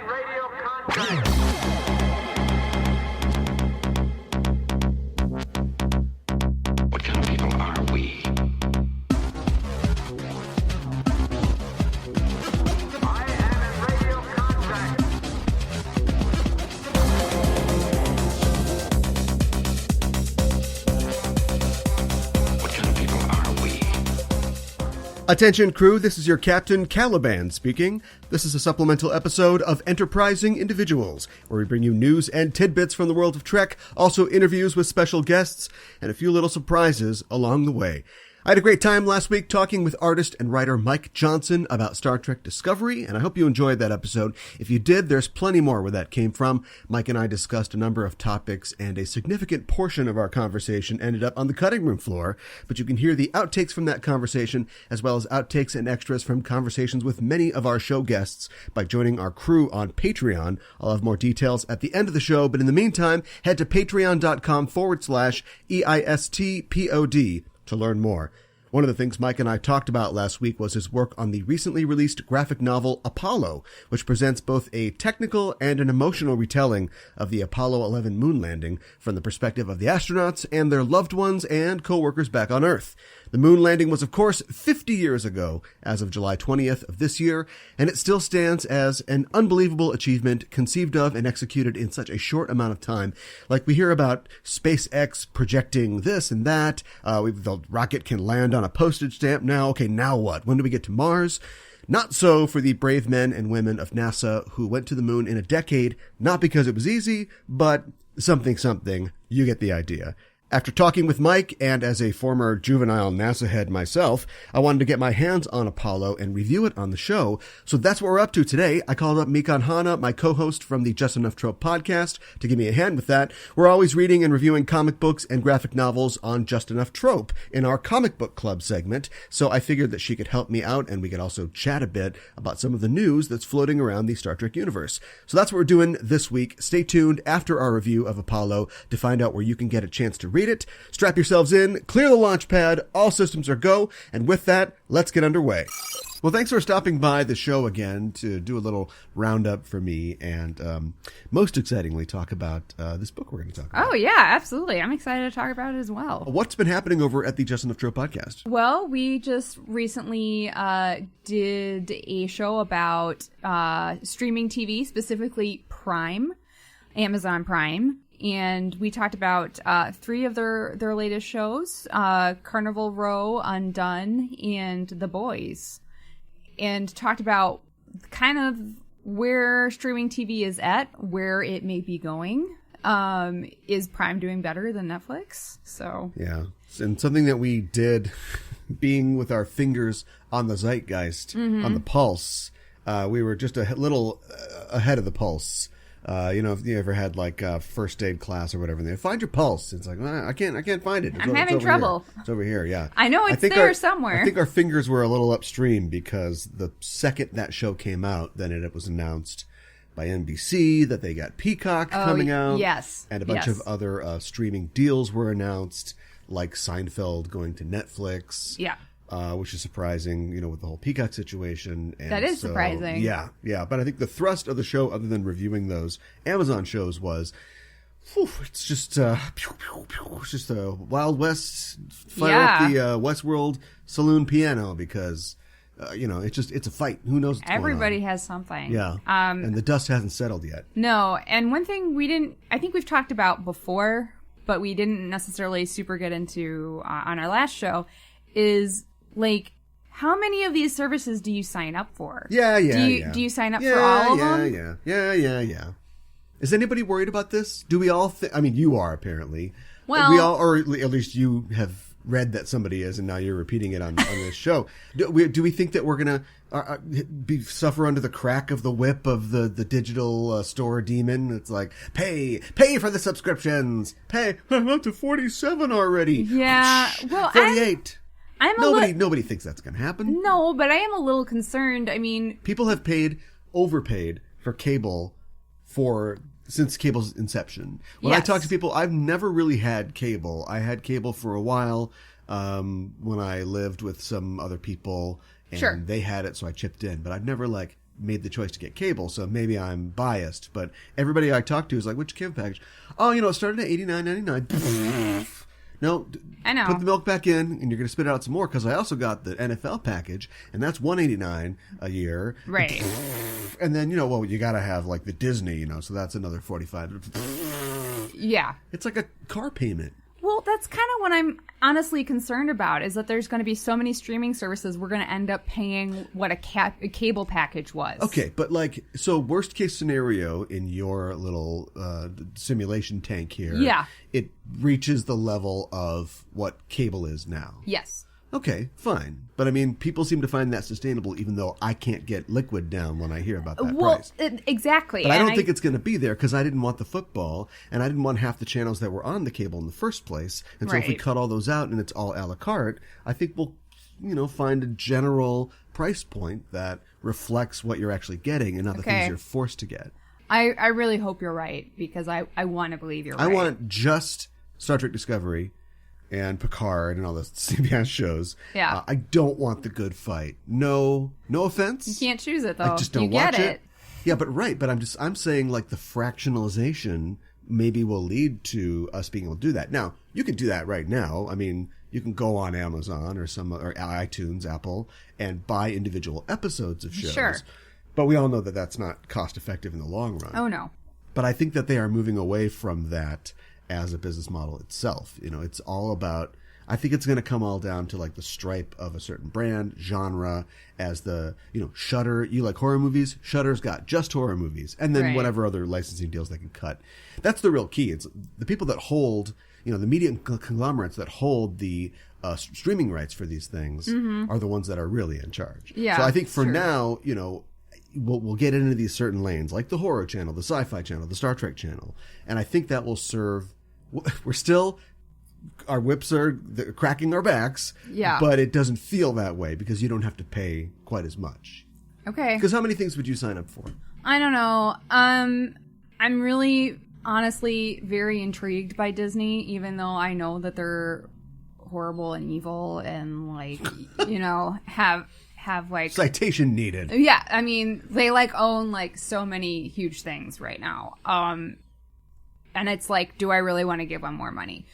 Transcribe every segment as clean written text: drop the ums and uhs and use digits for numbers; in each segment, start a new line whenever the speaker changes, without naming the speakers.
in radio contact.
What kind of people are we?
I am in radio contact.
What kind of people are we?
Attention crew, this is your Captain Caliban speaking. This is a supplemental episode of Enterprising Individuals, where we bring you news and tidbits from the world of Trek, also interviews with special guests, and a few little surprises along the way. I had a great time last week talking with artist and writer Mike Johnson about Star Trek Discovery, and I hope you enjoyed that episode. If you did, there's plenty more where that came from. Mike and I discussed a number of topics, and a significant portion of our conversation ended up on the cutting room floor, but you can hear the outtakes from that conversation, as well as outtakes and extras from conversations with many of our show guests by joining our crew on Patreon. I'll have more details at the end of the show, but in the meantime, head to patreon.com/EISTPOD to learn more. One of the things Mike and I talked about last week was his work on the recently released graphic novel Apollo, which presents both a technical and an emotional retelling of the Apollo 11 moon landing from the perspective of the astronauts and their loved ones and co-workers back on Earth. The moon landing was, of course, 50 years ago, as of July 20th of this year, and it still stands as an unbelievable achievement conceived of and executed in such a short amount of time. Like, we hear about SpaceX projecting this and that. The rocket can land on a postage stamp now. Okay, now what? When do we get to Mars? Not so for the brave men and women of NASA who went to the moon in a decade, not because it was easy, but something. You get the idea. After talking with Mike, and as a former juvenile NASA head myself, I wanted to get my hands on Apollo and review it on the show, so that's what we're up to today. I called up Mikanhana, my co-host from the Just Enough Trope podcast, to give me a hand with that. We're always reading and reviewing comic books and graphic novels on Just Enough Trope in our comic book club segment, so I figured that she could help me out, and we could also chat a bit about some of the news that's floating around the Star Trek universe. So that's what we're doing this week. Stay tuned after our review of Apollo to find out where you can get a chance to read it. Strap yourselves in, clear the launch pad, all systems are go, and with that, let's get underway. Well, thanks for stopping by the show again to do a little roundup for me and most excitingly talk about this book we're going to talk about.
Oh, yeah, absolutely. I'm excited to talk about it as well.
What's been happening over at the Just Enough Trope podcast?
Well, we just recently did a show about streaming TV, specifically Prime, Amazon Prime. And we talked about 3 of their latest shows, Carnival Row, Undone, and The Boys. And talked about kind of where streaming TV is at, where it may be going. Is Prime doing better than Netflix? So
yeah, and something that we did, being with our fingers on the zeitgeist, on the pulse, we were just a little ahead of the pulse. If you ever had like first aid class or whatever, and they find your pulse. It's like, I can't find it.
I'm having trouble.
Here. It's over here. Yeah,
I know it's there somewhere.
I think our fingers were a little upstream because the second that show came out, then it was announced by NBC that they got Peacock coming out.
Yes,
and a bunch of other streaming deals were announced, like Seinfeld going to Netflix.
Yeah.
Which is surprising, with the whole Peacock situation. And
that is surprising.
Yeah. But I think the thrust of the show, other than reviewing those Amazon shows, was, it's just a Wild West, fire up the Westworld saloon piano because, it's a fight. Who knows what's
Everybody
going on.
has something.
Yeah. And the dust hasn't settled yet.
No. And one thing I think we've talked about before, but we didn't necessarily super get into on our last show, is like, how many of these services do you sign up for?
Yeah.
Do you sign up for all of them?
Yeah. Is anybody worried about this? Do we all I mean, you are, apparently.
Well,
we all, or at least you have read that somebody is, and now you're repeating it on this show. Do we think that we're going to suffer under the crack of the whip of the digital store demon? It's like, pay for the subscriptions. Pay. I'm up to 47 already.
Yeah. Well,
48. Nobody thinks that's going to happen.
No, but I am a little concerned. I mean,
people have overpaid for cable since cable's inception. When I talk to people, I've never really had cable. I had cable for a while when I lived with some other people, and they had it, so I chipped in. But I've never made the choice to get cable, so maybe I'm biased. But everybody I talk to is like, which cable package? Oh, it started at $89.99. No,
I know.
Put the milk back in, and you're going to spit out some more, because I also got the NFL package, and that's $189 a year.
Right.
And then, you got to have, like, the Disney, so that's another $45.
Yeah.
It's like a car payment.
Well, that's kind of what I'm honestly concerned about, is that there's going to be so many streaming services, we're going to end up paying what a cable package was.
Okay, but so worst case scenario in your little simulation tank here,
yeah,
it reaches the level of what cable is now.
Yes.
Okay, fine. But I mean, people seem to find that sustainable, even though I can't get liquid down when I hear about that price.
Exactly.
But I don't think it's going to be there, because I didn't want the football, and I didn't want half the channels that were on the cable in the first place. And so if we cut all those out and it's all a la carte, I think we'll, find a general price point that reflects what you're actually getting and not the things you're forced to get.
I really hope you're right, because I want to believe you're right.
I want just Star Trek Discovery and Picard and all the CBS shows.
Yeah.
I don't want the good fight. No offense.
You can't choose it, though.
I just don't
you
watch
get it.
Yeah, but I'm saying, like, the fractionalization maybe will lead to us being able to do that. Now, you can do that right now. I mean, you can go on Amazon or iTunes, Apple, and buy individual episodes of shows. Sure. But we all know that that's not cost effective in the long run.
Oh, no.
But I think that they are moving away from that as a business model itself. It's all about, I think it's going to come all down to, like, the stripe of a certain brand, genre, as the, Shudder. You like horror movies? Shudder's got just horror movies. And then whatever other licensing deals they can cut. That's the real key. It's the people that hold, the media conglomerates that hold the streaming rights for these things are the ones that are really in charge.
Yeah,
so I think for now, we'll get into these certain lanes, like the horror channel, the sci-fi channel, the Star Trek channel. And I think that will serve, our whips are cracking our backs.
Yeah.
But it doesn't feel that way, because you don't have to pay quite as much.
Okay.
Because how many things would you sign up for?
I don't know. I'm really, honestly, very intrigued by Disney, even though I know that they're horrible and evil and, like, have like
citation needed.
Yeah, I mean, they own so many huge things right now. And it's like, do I really want to give them more money?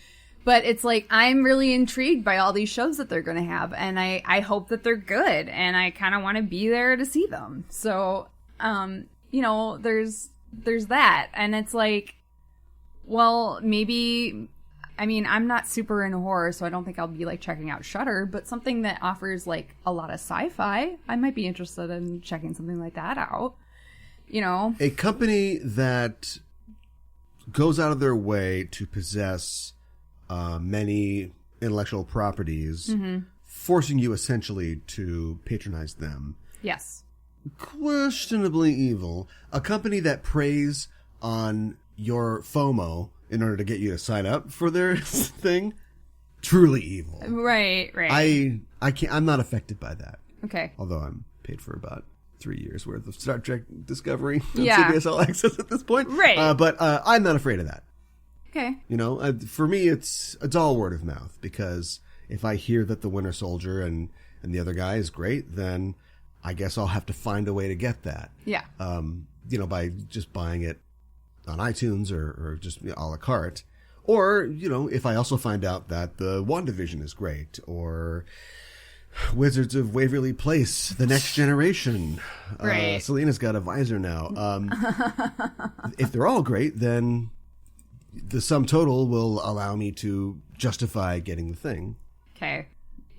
But it's like, I'm really intrigued by all these shows that they're going to have, and I hope that they're good, and I kind of want to be there to see them. So, there's that, and it's like, well, maybe, I mean, I'm not super into horror, so I don't think I'll be checking out Shudder, but something that offers a lot of sci-fi, I might be interested in checking something like that out.
A company that goes out of their way to possess many intellectual properties, forcing you essentially to patronize them.
Yes.
Questionably evil. A company that preys on your FOMO in order to get you to sign up for their thing, truly evil.
Right.
I'm not affected by that.
Okay.
Although I'm paid for about 3 years worth of Star Trek Discovery on
Yeah.
CBS All Access at this point.
Right.
But I'm not afraid of that.
Okay.
For me, it's all word of mouth, because if I hear that the Winter Soldier and the other guy is great, then I guess I'll have to find a way to get that.
Yeah.
By just buying it on iTunes or just a la carte. Or, if I also find out that the WandaVision is great, or Wizards of Waverly Place, The Next Generation.
Right.
Selena's got a visor now. If they're all great, then the sum total will allow me to justify getting the thing.
Okay.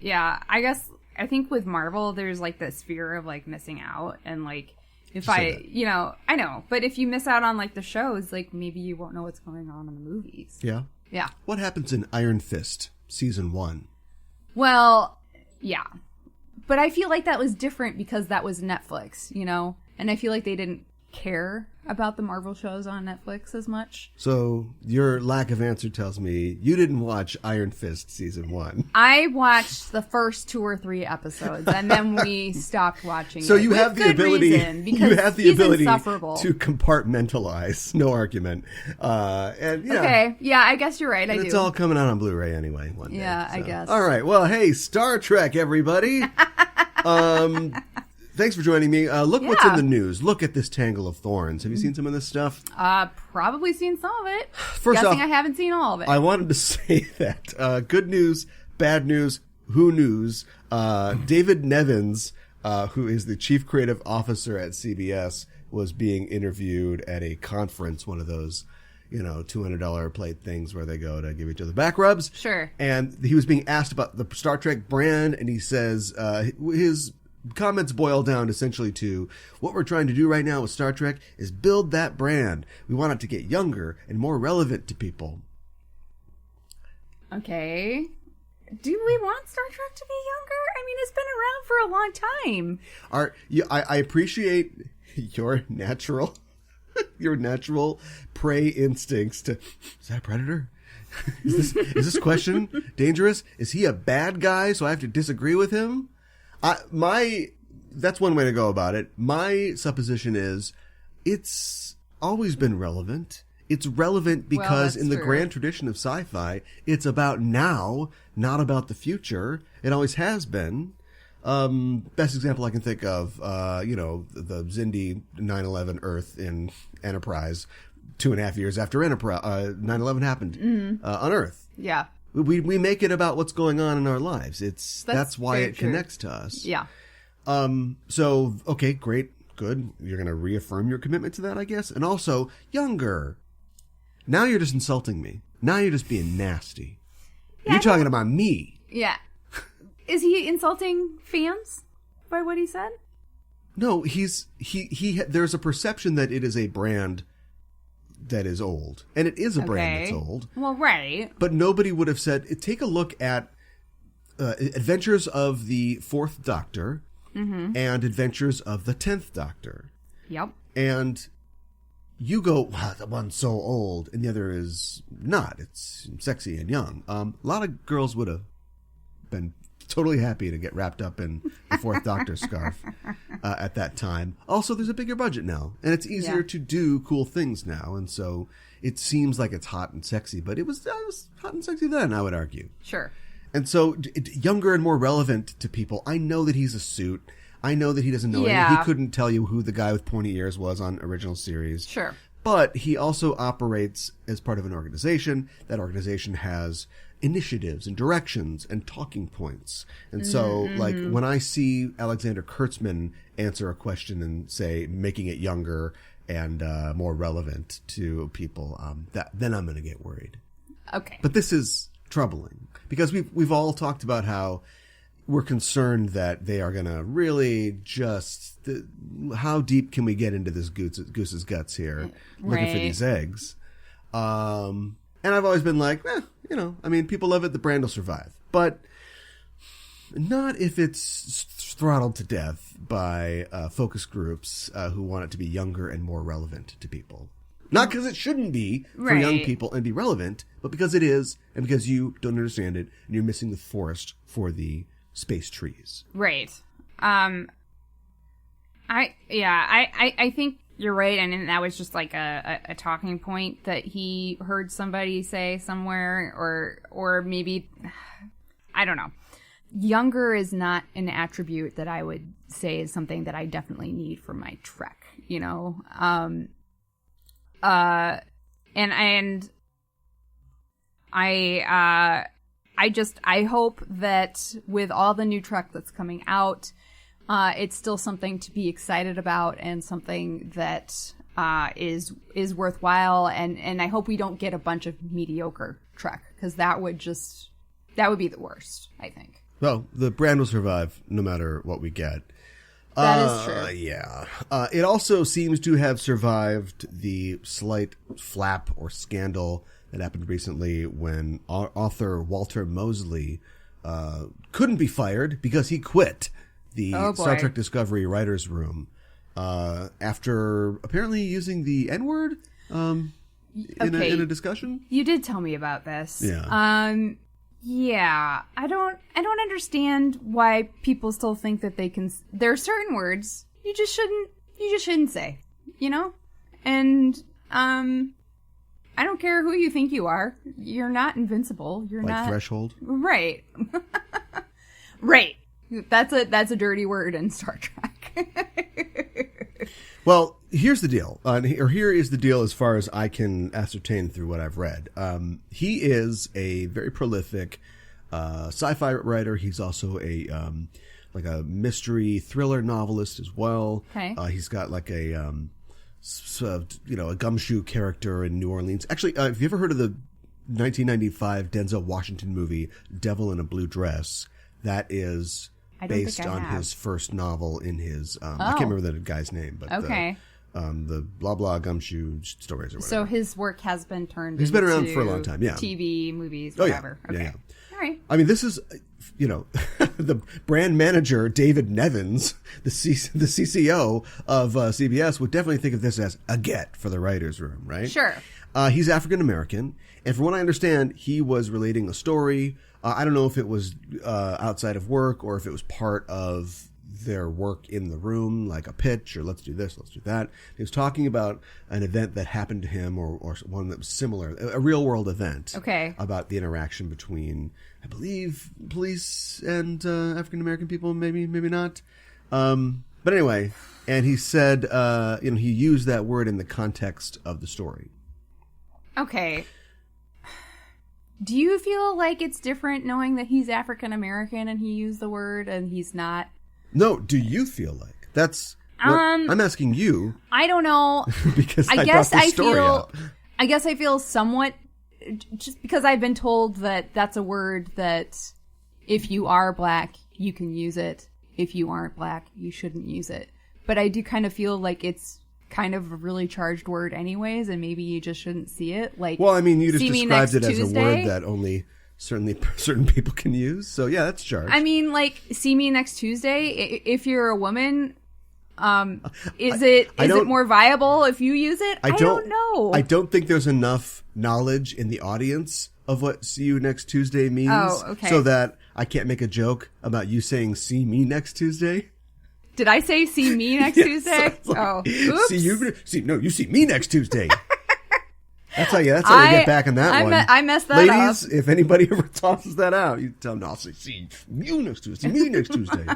Yeah, I think with Marvel, there's this fear of missing out, and if I know, but if you miss out on the shows, maybe you won't know what's going on in the movies.
Yeah.
Yeah.
What happens in Iron Fist season 1?
Well, yeah. But I feel like that was different because that was Netflix, and I feel like they didn't care about the Marvel shows on Netflix as much.
So your lack of answer tells me you didn't watch Iron Fist season 1.
I watched the first 2 or 3 episodes, and then we stopped watching.
So
it
you
with
have the
good
ability.
reason, because
You have the
he's
ability
insufferable.
to compartmentalize. No argument. And yeah.
Okay. Yeah, I guess you're right. I do.
It's all coming out on Blu-ray anyway one day.
Yeah,
so.
I guess.
All right. Well, hey, Star Trek, everybody. thanks for joining me. Look what's in
Yeah.
the news. Look at this tangle of thorns. Have you seen some of this stuff?
Probably seen some of it.
First
Guessing
off,
I haven't seen all of it.
I wanted to say that good news, bad news, who news? David Nevins, who is the chief creative officer at CBS, was being interviewed at a conference, one of those, $200 plate things where they go to give each other back rubs.
Sure.
And he was being asked about the Star Trek brand, and he says his comments boil down essentially to what we're trying to do right now with Star Trek is build that brand. We want it to get younger and more relevant to people.
Okay. Do we want Star Trek to be younger? I mean, it's been around for a long time.
I appreciate your natural prey instincts to, is that a predator? Is this question dangerous? Is he a bad guy, so I have to disagree with him? That's one way to go about it. My supposition is it's always been relevant. It's relevant because in the
true.
grand tradition of sci-fi, it's about now, not about the future. It always has been. Best example I can think of, the Xindi 9/11 Earth in Enterprise, 2.5 years after 9/11 happened on Earth.
Yeah.
We make it about what's going on in our lives. That's why
very
it
true.
connects to us.
Yeah.
So okay, great, good. You're gonna reaffirm your commitment to that, I guess, and also younger. Now you're just insulting me. Now you're just being nasty. You're talking about me.
Yeah. Is he insulting fans by what he said?
No, there's a perception that it is a brand that is old. And it is a brand that's old.
Well, right.
But nobody would have said, take a look at Adventures of the Fourth Doctor and Adventures of the 10th Doctor.
Yep.
And you go, wow, that one's so old, and the other is not. It's sexy and young. A lot of girls would have been totally happy to get wrapped up in the Fourth Doctor scarf at that time. Also, there's a bigger budget now, and it's easier to do cool things now, and so it seems like it's hot and sexy, but it was hot and sexy then, I would argue.
Sure.
And so, younger and more relevant to people. I know that he's a suit. I know that he doesn't know anything. He couldn't tell you who the guy with pointy ears was on original series.
Sure.
But he also operates as part of an organization. That organization has initiatives and directions and talking points. And so, like, when I see Alexander Kurtzman answer a question and say, making it younger and more relevant to people, then I'm going to get worried.
Okay.
But this is troubling because we've all talked about how we're concerned that they are going to really just how deep can we get into this goose's guts here, looking for these eggs. And I've always been like, people love it, the brand will survive, but not if it's throttled to death by focus groups who want it to be younger and more relevant to people. Not because it shouldn't be for young people and be relevant, but because it is, and because you don't understand it, and you're missing the forest for the space trees.
Right. I think you're right, and that was just like a talking point that he heard somebody say somewhere, or maybe, I don't know. Younger is not an attribute that I would say is something that I definitely need for my Trek, and I hope that with all the new Trek that's coming out, it's still something to be excited about and something that is worthwhile. And I hope we don't get a bunch of mediocre Trek, because that would be the worst, I think.
Well, the brand will survive no matter what we get.
That is true.
Yeah. It also seems to have survived the slight flap or scandal that happened recently when author Walter Mosely couldn't be fired because he quit the Star Trek Discovery writers' room after apparently using the N-word in a discussion.
You did tell me about this.
Yeah.
Yeah, I don't understand why people still think that they can. There are certain words you just shouldn't say, and I don't care who you think you are. You're not invincible. You're
like
not
threshold.
Right. Right. That's a dirty word in Star Trek.
Well, here's the deal, here is the deal as far as I can ascertain through what I've read. He is a very prolific sci-fi writer. He's also a like a mystery thriller novelist as well.
Okay.
He's got like a a gumshoe character in New Orleans. Actually, have you ever heard of the 1995 Denzel Washington movie Devil in a Blue Dress? That is based on his first novel in his I can't remember the guy's name, but
okay.
The blah blah gumshoe stories or whatever.
So his work has been turned
He's been around for a long time, yeah.
TV, movies, whatever.
Oh, yeah.
Okay.
Yeah.
All right.
I mean, this is, the brand manager, David Nevins, the CCO of CBS, would definitely think of this as a get for the writer's room, right?
Sure.
He's African-American, and from what I understand, he was relating a story. I don't know if it was outside of work or if it was part of their work in the room, like a pitch or let's do this, let's do that. He was talking about an event that happened to him or one that was similar, a real world event.
Okay.
About the interaction between, I believe, police and African-American people, maybe not. But anyway, and he said, he used that word in the context of the story.
Okay. Do you feel like it's different knowing that he's African American and he used the word and he's not?
No, do you feel like? That's what I'm asking you.
I don't know.
Because
I guess
brought this story up.
I guess I feel somewhat, just because I've been told that that's a word that if you are black, you can use it. If you aren't black, you shouldn't use it. But I do kind of feel like it's kind of a really charged word anyways, and maybe you just shouldn't see it. Like,
well, I mean, you just
see me
described
next
it as
Tuesday?
a word that only certain people can use. So yeah, that's charged.
I mean, like, see me next Tuesday. If you're a woman, is it more viable if you use it? I don't know.
I don't think there's enough knowledge in the audience of what "see you next Tuesday" means.
Oh, okay.
So that I can't make a joke about you saying "see me next Tuesday."
Did I say see me next
Yes,
Tuesday?
like,
Oops.
you see me next Tuesday. That's how you get back on that one.
I messed that
Ladies,
up.
if anybody ever tosses that out, you tell them, I'll say, see you next Tuesday, me next Tuesday.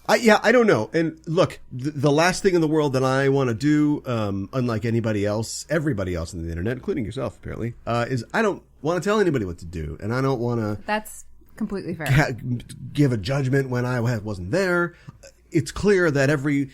I don't know. And look, the last thing in the world that I want to do, unlike everybody else on the internet, including yourself apparently, is I don't want to tell anybody what to do. And I don't want to...
That's completely fair.
Give a judgment when I wasn't there. It's clear that every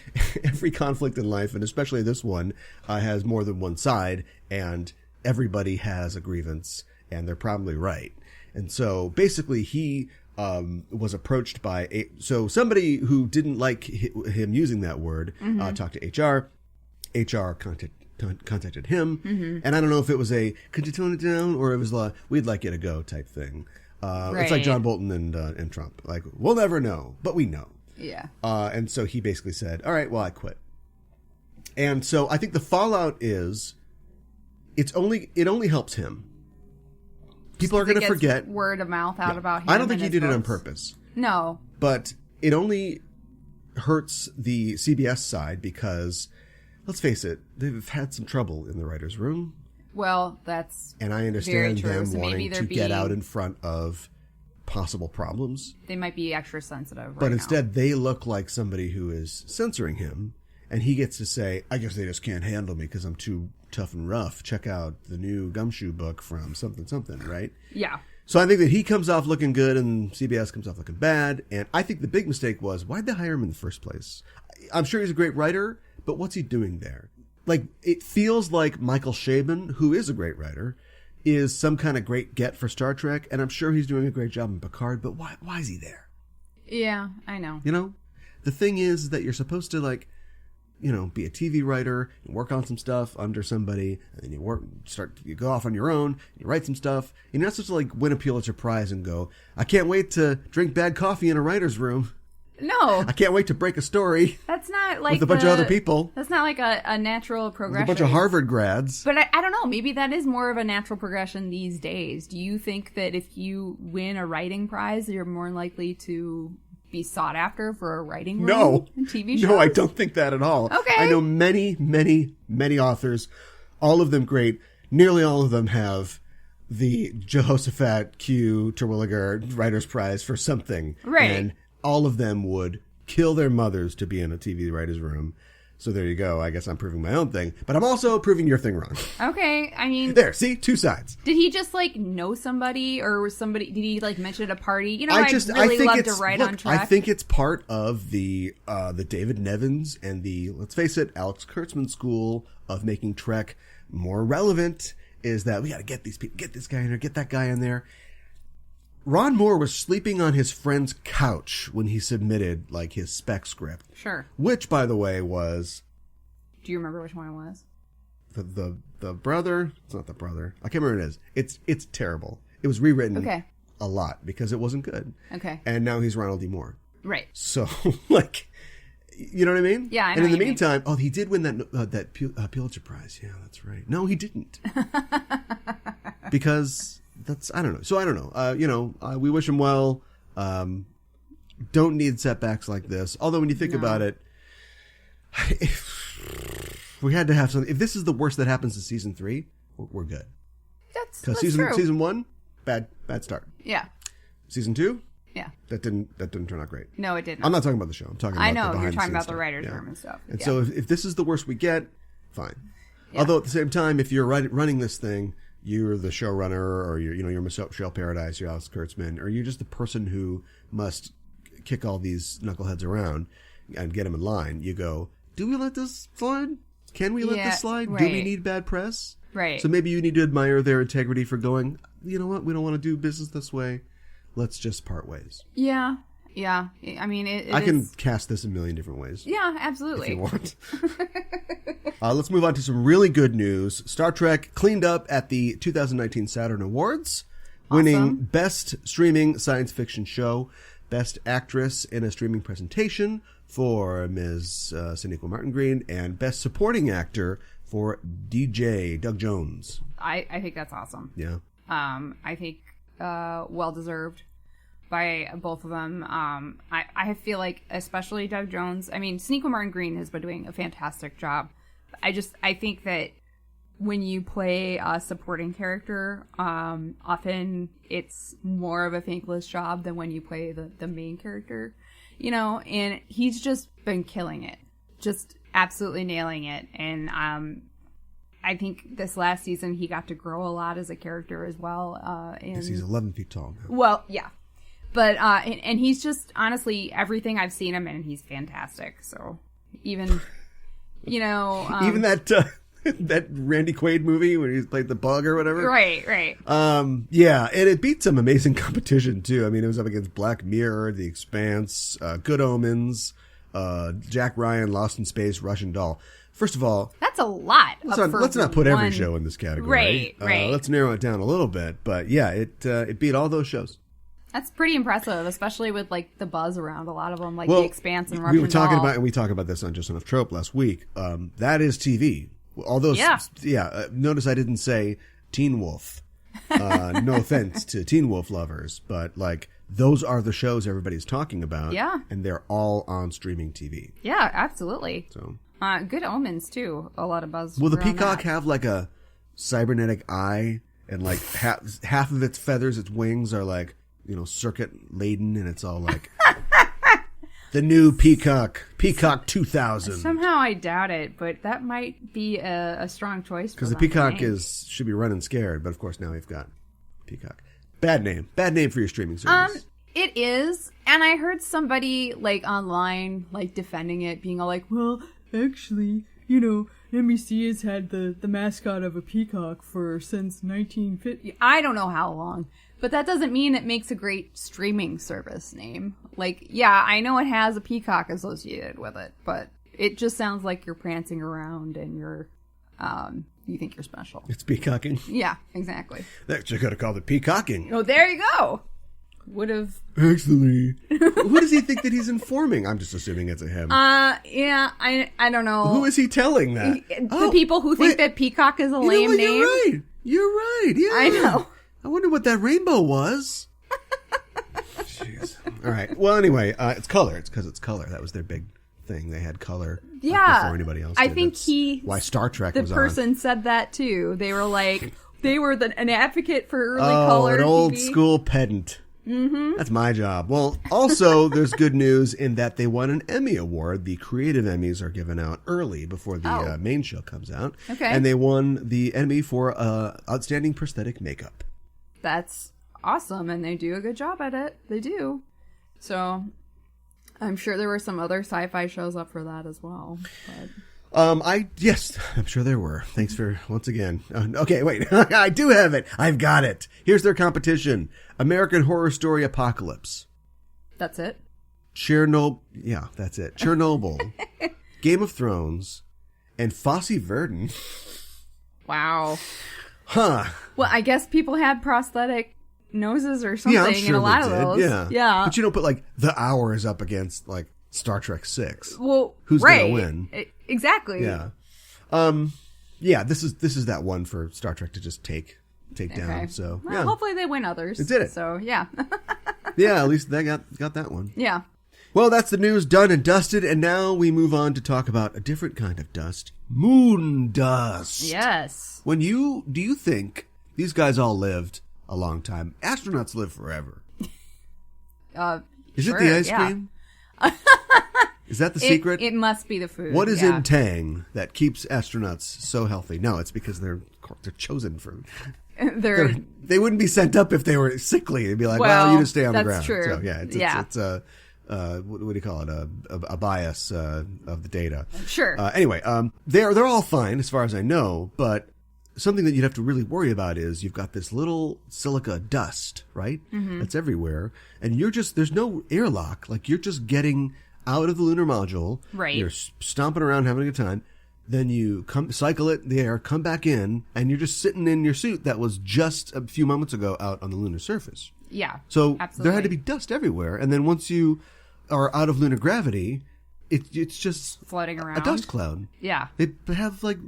conflict in life, and especially this one, has more than one side, and everybody has a grievance, and they're probably right. And so basically he was approached by somebody who didn't like him using that word, talked to HR. HR contacted him, and I don't know if it was a could you tone it down, or it was we'd like you to go type thing.
Right.
It's like John Bolton and Trump. Like, we'll never know, but we know.
Yeah.
And so he basically said, all right, well, I quit. And so I think the fallout is it only helps him. People are going to forget.
Word of mouth out about him.
I don't think
and
he
his
did it on
books.
purpose.
No.
But it only hurts the CBS side because, let's face it, they've had some trouble in the writer's room.
Well, that's
and I understand
very true.
them
So maybe
wanting to get out in front of possible problems.
They might be extra sensitive
But
right
instead, they look like somebody who is censoring him, and he gets to say, I guess they just can't handle me because I'm too tough and rough. Check out the new Gumshoe book from something, right?
Yeah.
So I think that he comes off looking good and CBS comes off looking bad. And I think the big mistake was, why'd they hire him in the first place? I'm sure he's a great writer, but what's he doing there? Like, it feels like Michael Chabon, who is a great writer, is some kind of great get for Star Trek. And I'm sure he's doing a great job in Picard, but why is he there?
Yeah, I know.
You know, the thing is that you're supposed to, like, you know, be a TV writer and work on some stuff under somebody, and then you go off on your own, you write some stuff. You're not supposed to, like, win a Pulitzer Prize and go, I can't wait to drink bad coffee in a writer's room.
No.
I can't wait to break a story.
That's not like
with a bunch of other people.
That's not like a natural progression.
With a bunch of Harvard grads.
But I don't know. Maybe that is more of a natural progression these days. Do you think that if you win a writing prize, you're more likely to be sought after for a writing role in TV shows?
No, I don't think that at all.
Okay.
I know many, many, many authors, all of them great. Nearly all of them have the Jehoshaphat Q. Terwilliger Writer's Prize for something.
Right.
And all of them would kill their mothers to be in a TV writer's room. So there you go. I guess I'm proving my own thing, but I'm also proving your thing wrong.
Okay, I mean,
there. See, two sides.
Did he just like know somebody, or was somebody? Did he like mention at a party? You know,
I
really
think
love to write on track.
I think it's part of the David Nevins and the, let's face it, Alex Kurtzman school of making Trek more relevant. Is that we got to get these people, get this guy in there, get that guy in there. Ron Moore was sleeping on his friend's couch when he submitted like his spec script.
Sure.
Which, by the way, was.
Do you remember which one it was?
The brother. It's not the brother. I can't remember what it is. It's terrible. It was rewritten a lot because it wasn't good.
Okay.
And now he's Ronald D. Moore.
Right.
So like, you know what I mean?
Yeah. I know
and in the
what you
meantime, he did win that Pulitzer Prize. Yeah, that's right. No, he didn't. Because. I don't know. So I don't know. We wish him well. Don't need setbacks like this. Although when you think about it, if we had to have something. If this is the worst that happens in season 3, we're good.
That's
season
true.
season 1, bad start.
Yeah.
Season 2,
yeah.
That didn't turn out great.
No, it didn't.
I'm not talking about the show. I'm talking about
I know
the behind
you're talking about
stuff.
the writer's room and stuff.
And so if this is the worst we get, fine.
Yeah.
Although at the same time, if you're running this thing. You're the showrunner, or you're Michelle Paradise, you're Alex Kurtzman, or you're just the person who must kick all these knuckleheads around and get them in line. You go, do we let this slide? Can we let this slide?
Right.
Do we need bad press?
Right.
So maybe you need to admire their integrity for going, you know what, we don't want to do business this way. Let's just part ways.
Yeah. Yeah. I mean,
I can cast this a million different ways.
Yeah, absolutely.
If you want. Let's move on to some really good news. Star Trek cleaned up at the 2019 Saturn Awards, winning Best Streaming Science Fiction Show, Best Actress in a Streaming Presentation for Ms. Sonequa Martin Green, and Best Supporting Actor for DJ Doug Jones.
I think that's awesome.
Yeah.
I think well deserved by both of them. I feel like, especially Doug Jones. I mean, Sonequa Martin Green has been doing a fantastic job. I think that when you play a supporting character, often it's more of a thankless job than when you play the main character, and he's just been killing it, just absolutely nailing it. And I think this last season he got to grow a lot as a character as well.
Because he's 11 feet tall now.
Well, yeah. But, and he's just, honestly, everything I've seen him in, he's fantastic. So, even, even that Randy Quaid movie where he played the bug or whatever. Right.
Yeah, and it beat some amazing competition, too. I mean, it was up against Black Mirror, The Expanse, Good Omens, Jack Ryan, Lost in Space, Russian Doll. First of all,
that's a lot.
Let's not put every show in this category.
Right.
Let's narrow it down a little bit. But yeah, it beat all those shows.
That's pretty impressive, especially with like the buzz around a lot of them, like The Expanse and Russian
We were talking
Doll.
about, and we talk about this on Just Enough Trope last week. That is TV. All those, notice I didn't say Teen Wolf. No offense to Teen Wolf lovers, but like those are the shows everybody's talking about.
Yeah,
and they're all on streaming TV.
Yeah, absolutely.
So,
Good Omens too. A lot of buzz.
Will the peacock have like a cybernetic eye, and like half of its feathers, its wings are like, circuit laden, and it's all like the new Peacock 2000.
Somehow I doubt it, but that might be a strong choice.
Because the Peacock should be running scared, but of course now we've got Peacock. Bad name for your streaming service.
It is, and I heard somebody like online like defending it, being all like, "Well, actually, NBC has had the mascot of a peacock since 1950. I don't know how long." But that doesn't mean it makes a great streaming service name. Like, yeah, I know it has a peacock associated with it, but it just sounds like you're prancing around and you think you're special.
It's peacocking.
Yeah, exactly.
That you could have called it peacocking.
Oh, there you go. Would have.
Actually, who does he think that he's informing? I'm just assuming it's a him.
Yeah, I don't know.
Who is he telling that?
The people who think that peacock is a lame name.
You're right. Yeah,
I know.
I wonder what that rainbow was. Jeez. All right. Well, anyway, it's color. It's because it's color. That was their big thing. They had color before anybody else did.
I think
why Star Trek was on.
The person said that, too. They were like, an advocate for early color
an old
TV.
school pedant. Mm-hmm. That's my job. Well, also, there's good news in that they won an Emmy Award. The creative Emmys are given out early before the main show comes out.
Okay.
And they won the Emmy for Outstanding Prosthetic Makeup.
That's awesome, and they do a good job at it. They do. So, I'm sure there were some other sci-fi shows up for that as well. But...
Yes, I'm sure there were. Thanks for, once again. Okay, wait. I do have it. I've got it. Here's their competition. American Horror Story Apocalypse.
That's it?
Chernobyl. Yeah, that's it. Chernobyl. Game of Thrones. And Fosse Verdon.
Wow.
Huh.
Well, I guess people had prosthetic noses or something
I'm sure
in a lot of
they did.
those. Yeah.
But you don't put, like, The Hours up against, like, Star Trek 6.
Well,
who's
right.
going to win?
Exactly.
Yeah. Yeah, this is that one for Star Trek to just take down. So,
well,
yeah.
hopefully they win others.
It did it.
So, yeah.
Yeah, at least they got that one.
Yeah.
Well, that's the news done and dusted, and now we move on to talk about a different kind of dust. Moon dust.
Yes.
Do you think these guys all lived a long time? Astronauts live forever. Is
sure,
it the ice
yeah.
cream? Is that the secret?
It must be the food.
What is
yeah.
in Tang that keeps astronauts so healthy? No, it's because they're chosen for. They wouldn't be sent up if they were sickly. They'd be like, well, you just stay on the ground.
True.
So yeah, it's what do you call it? A bias of the data.
Sure.
Anyway, they're all fine as far as I know, but something that you'd have to really worry about is you've got this little silica dust, right? Mm-hmm. That's everywhere, and there's no airlock. Like you're just getting out of the lunar module.
Right.
You're stomping around having a good time. Then you cycle it in the air, come back in, and you're just sitting in your suit that was just a few moments ago out on the lunar surface.
Yeah.
So
absolutely.
there had to be dust everywhere, and then once you are out of lunar gravity, it's just
floating around.
A dust cloud.
Yeah.
They have like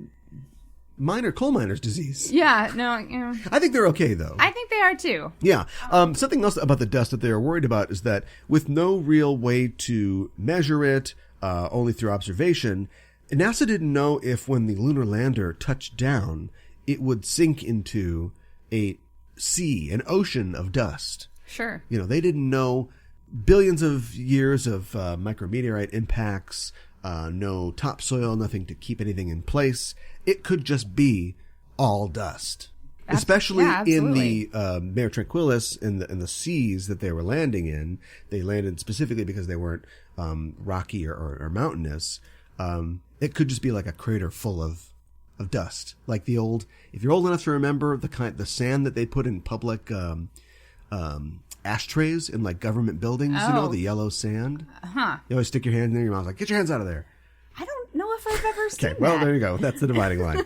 coal miner's disease.
Yeah. No.
I think they're okay though.
I think they are too.
Yeah. Something else about the dust that they are worried about is that with no real way to measure it, only through observation, NASA didn't know if when the lunar lander touched down, it would sink into an ocean of dust.
Sure.
They didn't know billions of years of micrometeorite impacts, no topsoil, nothing to keep anything in place. It could just be all dust. Especially in the Mare Tranquillus, in the seas that they were landing in. They landed specifically because they weren't rocky or mountainous. It could just be like a crater full of dust. Like if you're old enough to remember the sand that they put in public ashtrays in like government buildings, the yellow sand.
Huh.
You always stick your hand in there, your mom's like, get your hands out of there.
I don't know if I've ever seen
Okay, well,
that.
there you go. That's the dividing line.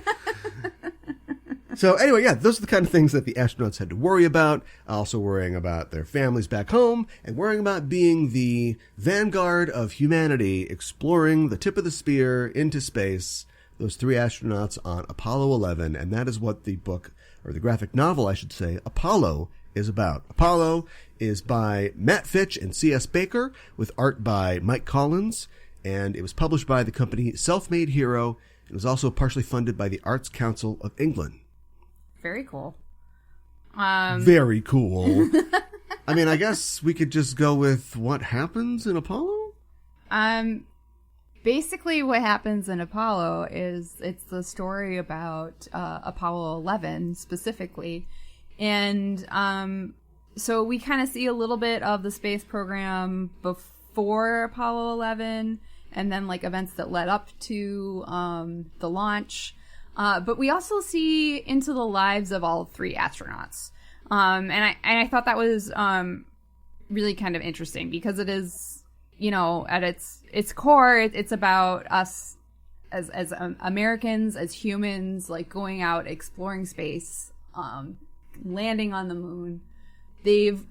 So anyway, yeah, those are the kind of things that the astronauts had to worry about. Also worrying about their families back home and worrying about being the vanguard of humanity, exploring the tip of the spear into space. Those three astronauts on Apollo 11. And that is what the book, or the graphic novel, I should say, Apollo is about. Apollo is by Matt Fitch and C.S. Baker with art by Mike Collins. And it was published by the company Self-Made Hero. It was also partially funded by the Arts Council of England.
Very cool.
Very cool. I mean, I guess we could just go with what happens in Apollo?
Basically what happens in Apollo is it's the story about Apollo 11 specifically. And so we kind of see a little bit of the space program before Apollo 11 and then like events that led up to the launch. But we also see into the lives of all three astronauts. And I thought that was really kind of interesting because it is, at its core, it's about us as Americans, as humans, like going out, exploring space, landing on the moon.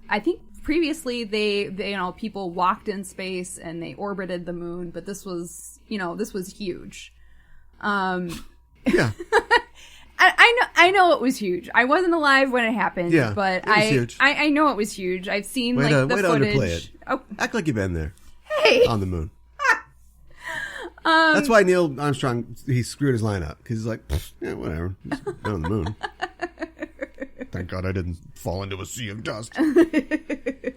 I think previously they people walked in space and they orbited the moon, but this was huge.
Yeah.
I know it was huge. I wasn't alive when it happened, but
it was huge.
I know it was huge. I've seen
way
the
to
footage.
underplay it.
Oh,
Act like you've been there.
hey.
On the moon. That's why Neil Armstrong, he screwed his line up. Because he's like, yeah, whatever. He's on the moon. Thank God I didn't fall into a sea of dust.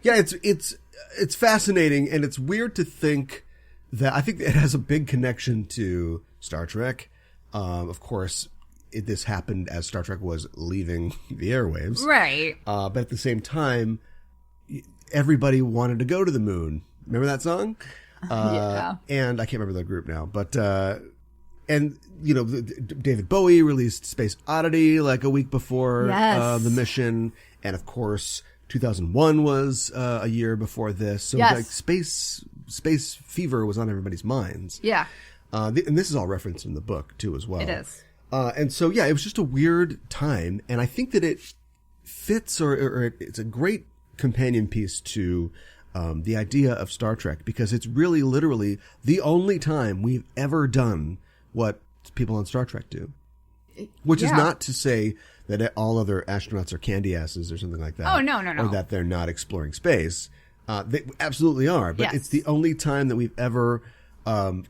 Yeah, it's fascinating, and it's weird to think that I think it has a big connection to Star Trek. Of course, this happened as Star Trek was leaving the airwaves.
Right.
But at the same time, everybody wanted to go to the moon. Remember that song?
Yeah.
And I can't remember the group now, but and you know, David Bowie released Space Oddity like a week before
Yes.
the mission, and of course 2001 was a year before this. So
Yes.
like space fever was on everybody's minds.
Yeah.
And this is all referenced in the book too as well.
It is.
And so yeah, it was just a weird time, and I think that it fits or it's a great companion piece to the idea of Star Trek, because it's really literally the only time we've ever done what people on Star Trek do. Which is
Yeah.
not to say that all other astronauts are candy asses or something like that.
Oh, no.
Or that they're not exploring space. They absolutely are. But
Yes.
it's the only time that we've ever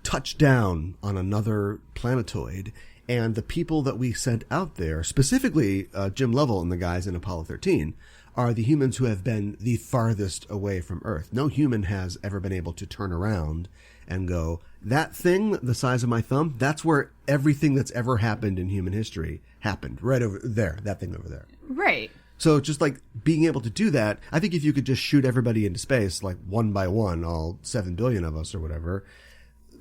touched down on another planetoid. And the people that we sent out there, specifically Jim Lovell and the guys in Apollo 13, are the humans who have been the farthest away from Earth. No human has ever been able to turn around and go, that thing the size of my thumb, that's where everything that's ever happened in human history happened. Right over there, that thing over there.
Right.
So just like being able to do that, I think if you could just shoot everybody into space, like one by one, all 7 billion of us or whatever,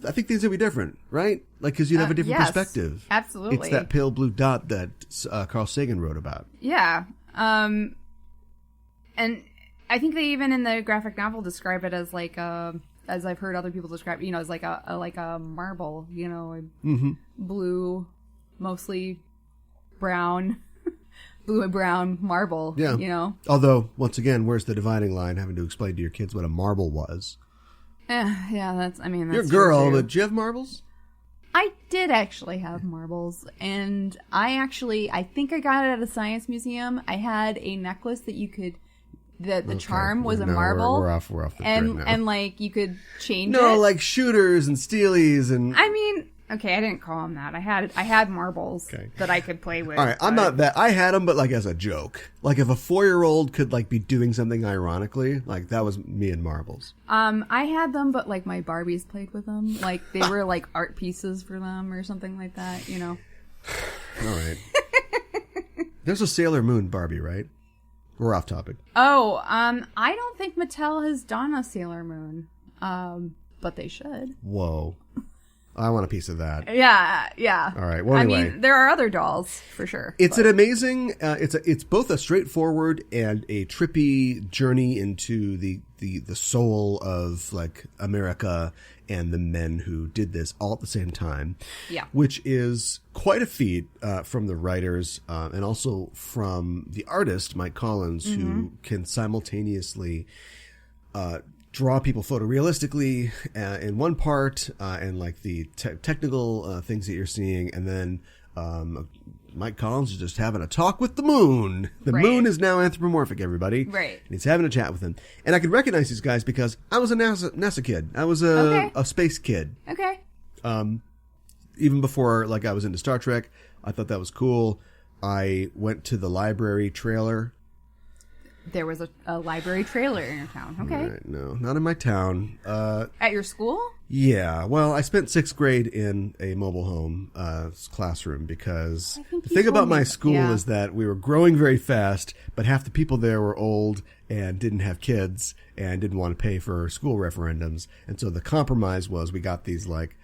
I think things would be different, right? Like, because you'd have a different
yes,
perspective.
absolutely.
It's that pale blue dot that Carl Sagan wrote about.
Yeah. And I think they even in the graphic novel describe it as like as I've heard other people describe, as like a marble, a blue, mostly brown, blue and brown marble.
Yeah. Although, once again, where's the dividing line? Having to explain to your kids what a marble was.
Yeah, that's
You're a
true,
girl,
too.
but do you have marbles?
I did actually have marbles, and I think I got it at a science museum. I had a necklace that you could, the charm was a
No,
marble.
We're off the grid now.
And like you could change it.
No, like shooters and steelies and...
I mean, okay, I didn't call them that. I had marbles that I could play with.
All right, I'm not that. I had them, but like as a joke. Like if a 4-year-old could like be doing something ironically, like that was me and marbles.
I had them, but like my Barbies played with them. Like they were like art pieces for them or something like that,
All right. There's a Sailor Moon Barbie, right? We're off topic.
Oh, I don't think Mattel has done a Sailor Moon. But they should.
Whoa. I want a piece of that.
Yeah.
All right. Well, anyway.
I mean, there are other dolls for sure.
It's an amazing. It's both a straightforward and a trippy journey into the soul of like America and the men who did this all at the same time.
Yeah.
Which is quite a feat from the writers and also from the artist Mike Collins, who can simultaneously draw people photorealistically in one part and like the technical things that you're seeing, and then Mike Collins is just having a talk with the moon. The moon is now anthropomorphic, everybody.
Right.
And he's having a chat with him. And I could recognize these guys because I was a NASA kid. I was a space kid.
Okay.
Even before like I was into Star Trek, I thought that was cool. I went to the library trailer.
There was a library trailer in your town. Okay.
Right, no, not in my town.
At your school?
Yeah, well, I spent 6th grade in a mobile home classroom because
think
the
you
thing
told
about
me.
my school
Yeah.
is that we were growing very fast, but half the people there were old and didn't have kids and didn't want to pay for school referendums. And so the compromise was we got these like,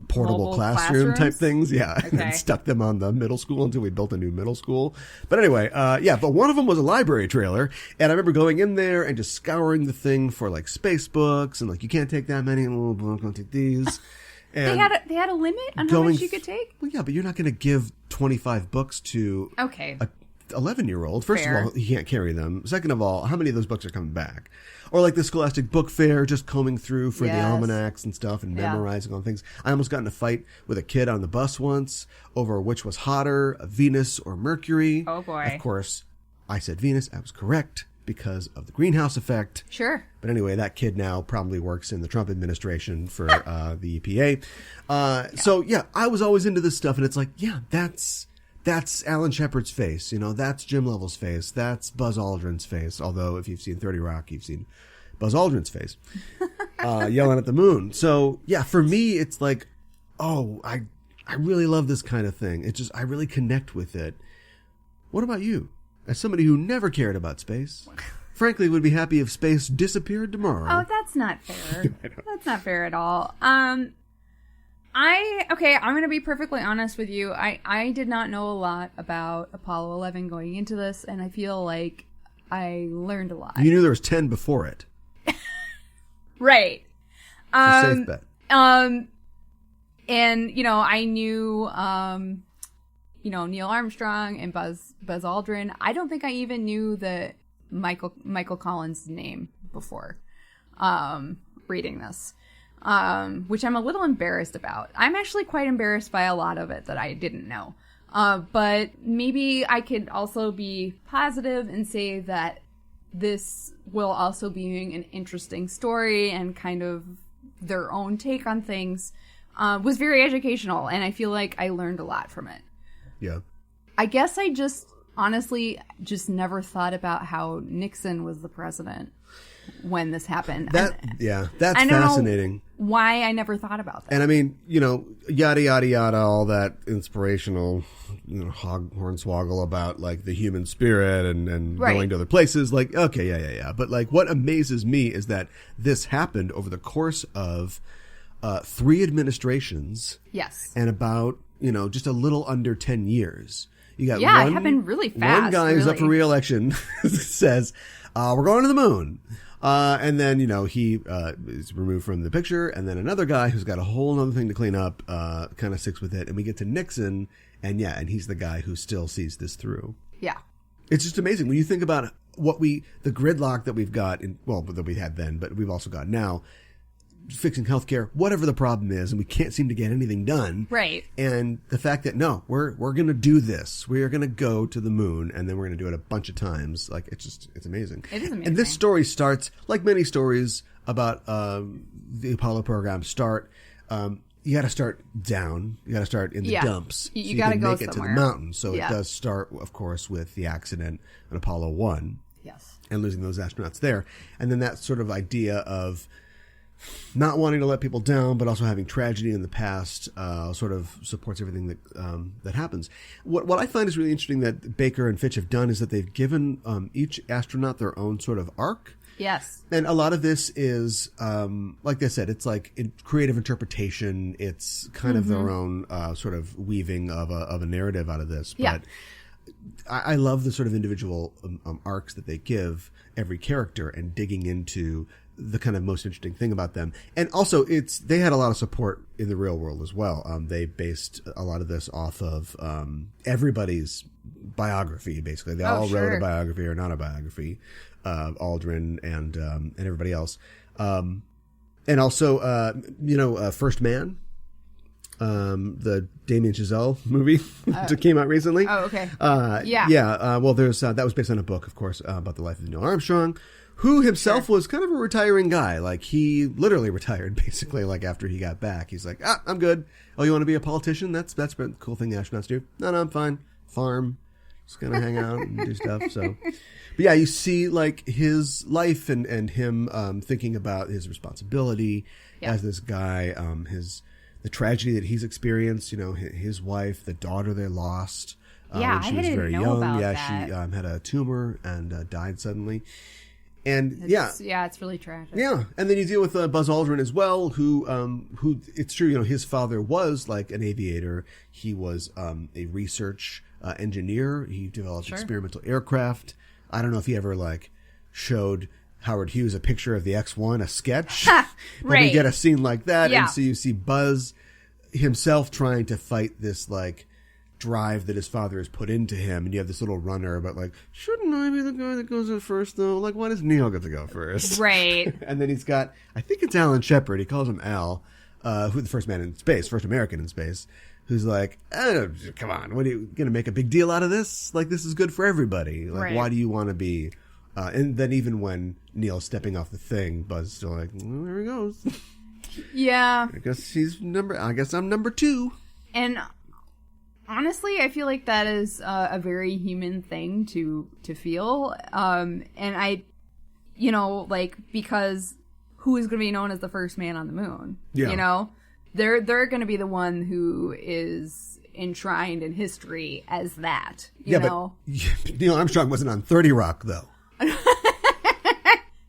portable
Mobile
classroom type
classrooms?
things. Yeah. And then
Okay.
stuck them on the middle school until we built a new middle school. But anyway, but one of them was a library trailer. And I remember going in there and just scouring the thing for like space books and like, you can't take that many. Oh, I'm going to take these. And
They had a limit on how much you could take?
Well, yeah, but you're not going to give 25 books to
Okay.
a 11-year-old. First
Fair.
of all, he can't carry them. Second of all, how many of those books are coming back? Or like the Scholastic Book Fair, just combing through for the
Yes.
almanacs and stuff and
Yeah.
memorizing on things. I almost got in a fight with a kid on the bus once over which was hotter, Venus or Mercury.
Oh, boy.
Of course, I said Venus. I was correct because of the greenhouse effect.
Sure.
But anyway, that kid now probably works in the Trump administration for the EPA. So yeah, I was always into this stuff, and it's like, yeah, that's that's Alan Shepard's face. That's Jim Lovell's face. That's Buzz Aldrin's face. Although if you've seen 30 Rock, you've seen Buzz Aldrin's face yelling at the moon. So yeah, for me, it's like, oh, I really love this kind of thing. It's just, I really connect with it. What about you? As somebody who never cared about space, frankly would be happy if space disappeared tomorrow.
Oh, that's not fair. That's not fair at all. I'm going to be perfectly honest with you. I did not know a lot about Apollo 11 going into this, and I feel like I learned a lot.
You knew there was 10 before it.
Right.
It's a safe bet.
And, I knew, Neil Armstrong and Buzz Aldrin. I don't think I even knew the Michael Collins' name before, reading this. Which I'm a little embarrassed about. I'm actually quite embarrassed by a lot of it that I didn't know. But maybe I could also be positive and say that this will also be an interesting story and kind of their own take on things. Was very educational, and I feel like I learned a lot from it.
Yeah.
I guess I honestly never thought about how Nixon was the president when this happened.
That's
I don't
fascinating.
know why I never thought about that.
And I mean, yada, yada, yada, all that inspirational, hog hornswoggle about like the human spirit and
Right.
going to other places. Like, okay, yeah. But like what amazes me is that this happened over the course of 3 administrations.
Yes.
And about, just a little under 10 years. You got
it happened really fast.
One guy who's up for re-election says, we're going to the moon. And then, he is removed from the picture. And then another guy who's got a whole other thing to clean up kind of sticks with it. And we get to Nixon. And he's the guy who still sees this through.
Yeah.
It's just amazing when you think about the gridlock that we've got that we had then, but we've also got now, fixing healthcare, whatever the problem is, and we can't seem to get anything done.
Right.
And the fact that we're going to do this. We are going to go to the moon, and then we're going to do it a bunch of times. Like it's amazing.
It is amazing.
And this story starts like many stories about the Apollo program start. You got to start down. You got to start in the dumps.
You got to go
make it
somewhere.
to the mountain. So it does start, of course, with the accident on Apollo 1.
Yes.
And losing those astronauts there, and then that sort of idea of not wanting to let people down, but also having tragedy in the past, sort of supports everything that happens. What I find is really interesting that Baker and Fitch have done is that they've given each astronaut their own sort of arc.
Yes.
And a lot of this is, like I said, it's like creative interpretation. It's kind of their own sort of weaving of a narrative out of this. But I love the sort of individual arcs that they give every character and digging into the kind of most interesting thing about them. And also they had a lot of support in the real world as well. They based a lot of this off of everybody's biography, basically. They all wrote a biography or not a biography of Aldrin and everybody else. And also, First Man, the Damien Chazelle movie that came out recently.
Oh, okay.
Well, there's that was based on a book, of course, about the life of Neil Armstrong, who himself was kind of a retiring guy. Like, he literally retired, basically, like, after he got back. He's like, I'm good. Oh, you want to be a politician? That's a cool thing the astronauts do. No, I'm fine. Farm. Just gonna hang out and do stuff, so... But yeah, you see, like, his life and him thinking about his responsibility as this guy, the tragedy that he's experienced, his wife, the daughter they lost when she was very young. She had a tumor and died suddenly. And
it's really tragic.
Yeah, and then you deal with Buzz Aldrin as well, who it's true, his father was like an aviator. He was a research engineer. He developed experimental aircraft. I don't know if he ever like showed Howard Hughes a picture of the X-1, a sketch. But we get a scene like that, and so you see Buzz himself trying to fight this like drive that his father has put into him, and you have this little runner about like, shouldn't I be the guy that goes at first though? Like, why does Neil get to go first?
Right.
And then he's got, I think it's Alan Shepard, he calls him Al, who's the first man in space, first American in space, who's like, come on, what are you gonna make a big deal out of this? Like, this is good for everybody. Like, why do you want to be? And then even when Neil's stepping off the thing, Buzz is still like, well, there he goes.
Yeah.
I guess I'm number 2.
And honestly, I feel like that is a very human thing to feel. And I, like, because who is going to be known as the first man on the moon?
Yeah.
They're going to be the one who is enshrined in history as that. You know?
But Neil Armstrong wasn't on 30 Rock, though.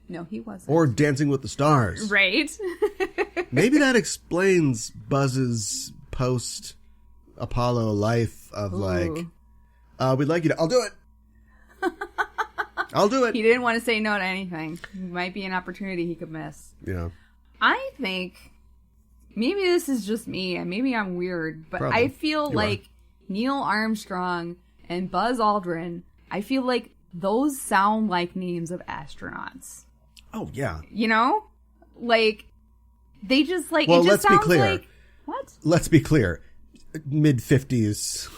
No, he wasn't.
Or Dancing with the Stars.
Right.
Maybe that explains Buzz's post-Apollo life of we'd like you to... I'll do it! I'll do it!
He didn't want to say no to anything. Might be an opportunity he could miss.
Yeah.
I think, maybe this is just me, and maybe I'm weird, but
Probably.
I feel like Neil Armstrong and Buzz Aldrin, I feel like those sound like names of astronauts.
Oh, yeah.
Like, they just, like,
Well,
it just
let's be
sounds
clear.
like, what?
Let's be clear. Mid-50s,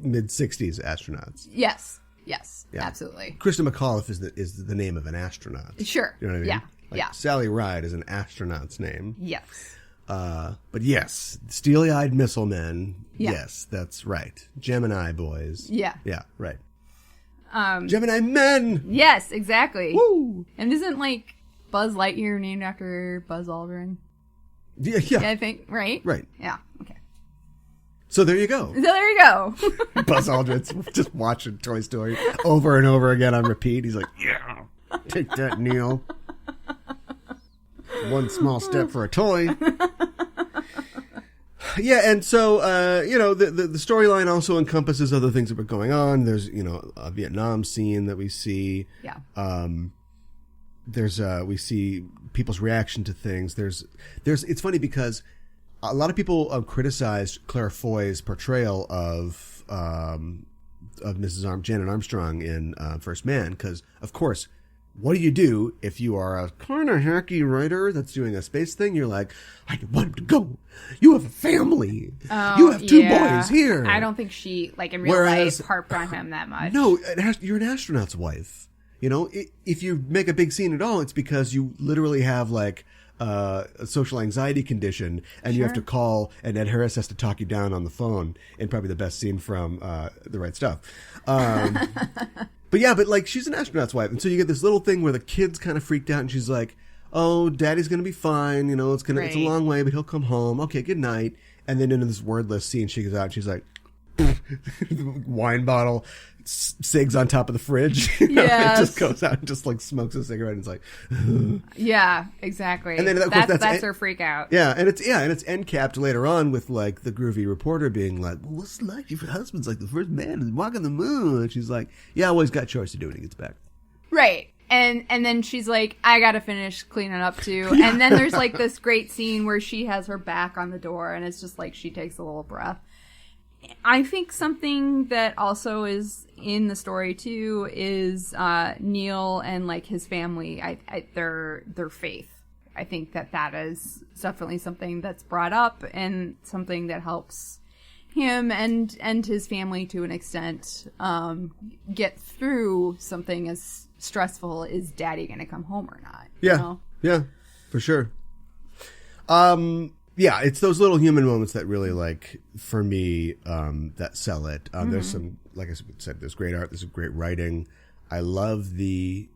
mid-60s astronauts.
Yes,
Yeah.
absolutely.
Krista McAuliffe is the name of an astronaut.
Sure.
You know what I mean?
Yeah.
Sally Ride is an astronaut's name.
Yes.
But yes, steely-eyed missile men.
Yeah.
Yes, that's right. Gemini boys.
Yeah.
Yeah, right. Gemini men!
Yes, exactly.
Woo!
And isn't, like, Buzz Lightyear named after Buzz Aldrin?
Yeah.
I think, right?
Right.
Yeah, okay.
So there you go.
So there you go.
Buzz Aldrin's just watching Toy Story over and over again on repeat. He's like, yeah, take that, Neil. One small step for a toy. Yeah, and so, the storyline also encompasses other things that were going on. There's, a Vietnam scene that we see.
Yeah.
We see people's reaction to things. It's funny because a lot of people criticized Claire Foy's portrayal of Mrs. Janet Armstrong in First Man because, of course, what do you do if you are a kind of hacky writer that's doing a space thing? You're like, I want to go. You have a family. You have two boys here.
I don't think she, like, in real life, harped on him that much.
No, you're an astronaut's wife. If you make a big scene at all, it's because you literally have, like, a social anxiety condition, and you have to call, and Ed Harris has to talk you down on the phone, in probably the best scene from The Right Stuff. But like, she's an astronaut's wife, and so you get this little thing where the kid's kind of freaked out, and she's like, "Oh, Daddy's gonna be fine. It's a long way, but he'll come home. Okay, good night." And then into this wordless scene, she goes out, and she's like, wine bottle, cigs on top of the fridge.
Yes.
It just goes out and just like smokes a cigarette, and it's like,
yeah, exactly.
And then, of course,
that's her freak out.
Yeah, and it's end capped later on with like the groovy reporter being like, well, "What's it like? Your husband's like the first man walking the moon." And she's like, "Yeah, well, he's got chores to do when he gets back."
Right. And then she's like, "I gotta finish cleaning up too." And then there's like this great scene where she has her back on the door, and it's just like she takes a little breath. I think something that also is in the story too is Neil and like his family. Their faith. I think that is definitely something that's brought up and something that helps him and his family to an extent get through something as stressful. Is Daddy going to come home or not?
Yeah, for sure. Yeah, it's those little human moments that really, like, for me, that sell it. There's some, like I said, there's great art, there's great writing. I love and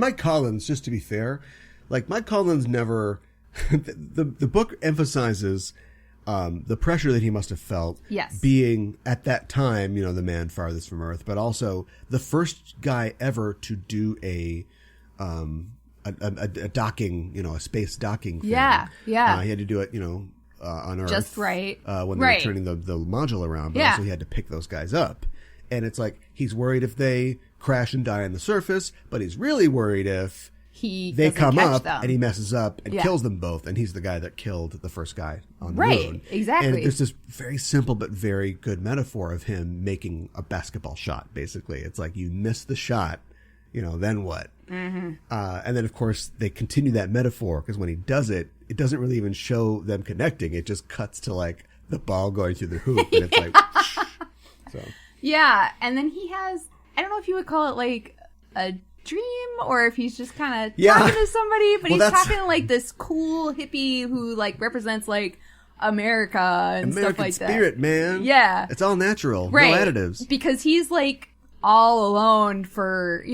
Mike Collins, just to be fair, like, Mike Collins never, the book emphasizes the pressure that he must have felt.
Yes. Being,
at that time, the man farthest from Earth, but also the first guy ever to do a docking, a space docking thing.
Yeah.
He had to do it, on Earth.
Just right.
When they were turning the module around, but also he had to pick those guys up. And it's like, he's worried if they crash and die on the surface, but he's really worried if they come up and he messes up and kills them both. And he's the guy that killed the first guy on the moon.
Right, exactly.
And there's this very simple but very good metaphor of him making a basketball shot, basically. It's like, you miss the shot, then what? Mm-hmm. And then, of course, they continue that metaphor because when he does it, it doesn't really even show them connecting. It just cuts to, like, the ball going through the hoop. And it's like, so.
Yeah. And then he has, I don't know if you would call it, like, a dream or if he's just kind of talking to somebody, but he's talking to, like, this cool hippie who, like, represents, like, America and
American
stuff like
spirit,
that.
man.
Yeah.
It's all natural.
Right.
No additives.
Because he's like all alone for,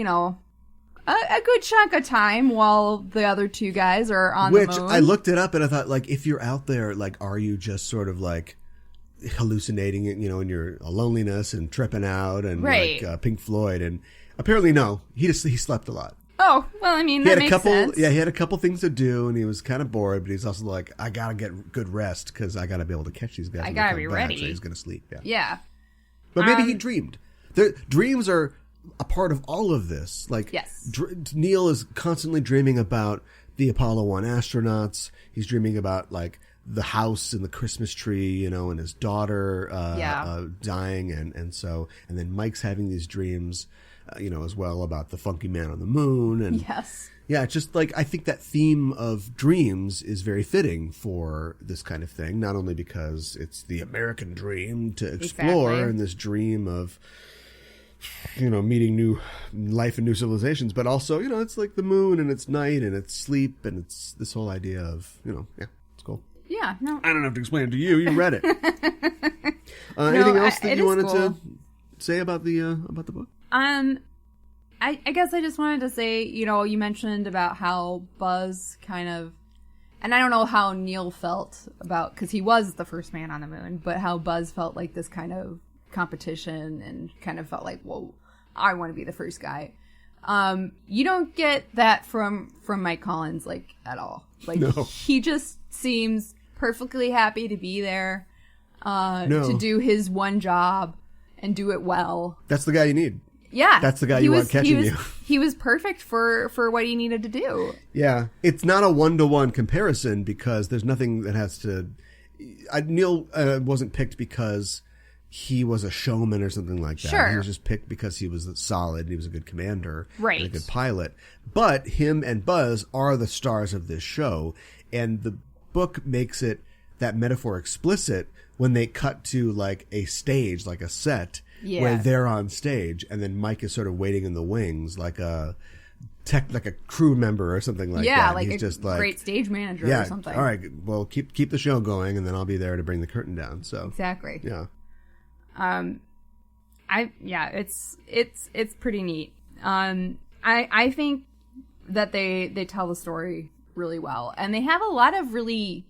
a good chunk of time while the other two guys are on the moon.
Which I looked it up and I thought, like, if you're out there, like, are you just sort of like hallucinating it, in your loneliness and tripping out and
Right.
like Pink Floyd? And apparently, no, he slept a lot.
Oh, well, I mean,
He
that
had a
makes
couple,
sense.
he had a couple things to do, and he was kind of bored. But he's also like, I gotta get good rest because I gotta be able to catch these guys.
I
when they
gotta
come
be
back,
ready.
So he's gonna sleep. Yeah.
Yeah.
But maybe he dreamed. Dreams are a part of all of this. Like,
Yes.
Neil is constantly dreaming about the Apollo 1 astronauts. He's dreaming about, like, the house and the Christmas tree, and his daughter dying. And then Mike's having these dreams, as well about the funky man on the moon. And
Yes.
yeah, it's just like, I think that theme of dreams is very fitting for this kind of thing, not only because it's the American dream to explore
Exactly.
and this dream of, meeting new life and new civilizations, but also, it's like the moon and it's night and it's sleep and it's this whole idea of, yeah, it's cool.
Yeah, no.
I don't have to explain it to you. You read it. Anything else that
it
you
is
wanted
cool.
to say about the book?
I guess I just wanted to say, you mentioned about how Buzz kind of, and I don't know how Neil felt about, because he was the first man on the moon, but how Buzz felt like this kind of competition and kind of felt like, whoa, I want to be the first guy. You don't get that from Mike Collins, like, at all. Like,
No.
he just seems perfectly happy to be there,
No.
to do his one job and do it well.
That's the guy you need.
Yeah.
That's the guy you want catching you.
He was perfect for what he needed to do.
Yeah, it's not a one-to-one comparison because there's nothing that has to. Neil wasn't picked because he was a showman or something like that.
Sure.
He was just picked because he was solid and he was a good commander,
Right.
and a good pilot. But him and Buzz are the stars of this show, and the book makes it that metaphor explicit when they cut to like a stage, like a set.
Yeah.
Where they're on stage, and then Mike is sort of waiting in the wings, like a crew member or something like that.
Yeah, like
He's
a
just like,
great stage manager
yeah,
or something.
all right, well, keep the show going, and then I'll be there to bring the curtain down. So
Exactly.
yeah,
It's pretty neat. I think that they tell the story really well, and they have a lot of really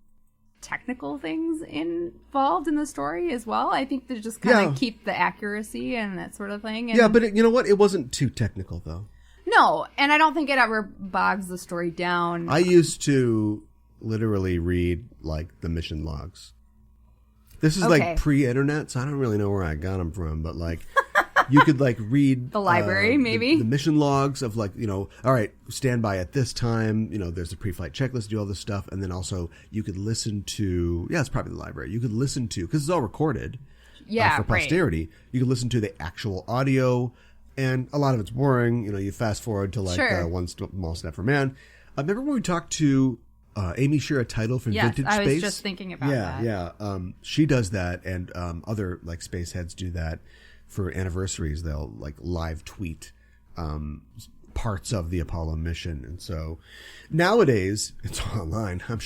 technical things involved in the story as well. I think they just kind of keep the accuracy and that sort of thing. And
yeah, but you know what? It wasn't too technical though.
no, and I don't think it ever bogs the story down.
I used to literally read like the mission logs. This is
Okay.
like pre-internet, so I don't really know where I got them from, but like you could like read
The library, maybe?
the mission logs of like, all right, stand by at this time, there's a pre-flight checklist, do all this stuff, and then also you could listen to, it's probably the library. You could listen to, because it's all recorded
Yeah,
for posterity. You could listen to the actual audio, and a lot of it's boring. You fast forward to like
Sure.
One Small Step for Man. Remember when we talked to Amy Shira Title from
Yes,
Vintage
I was
Space?
just thinking about that.
Yeah. She does that, and other like space heads do that for anniversaries. They'll like live tweet parts of the Apollo mission, and so nowadays it's all online. I'm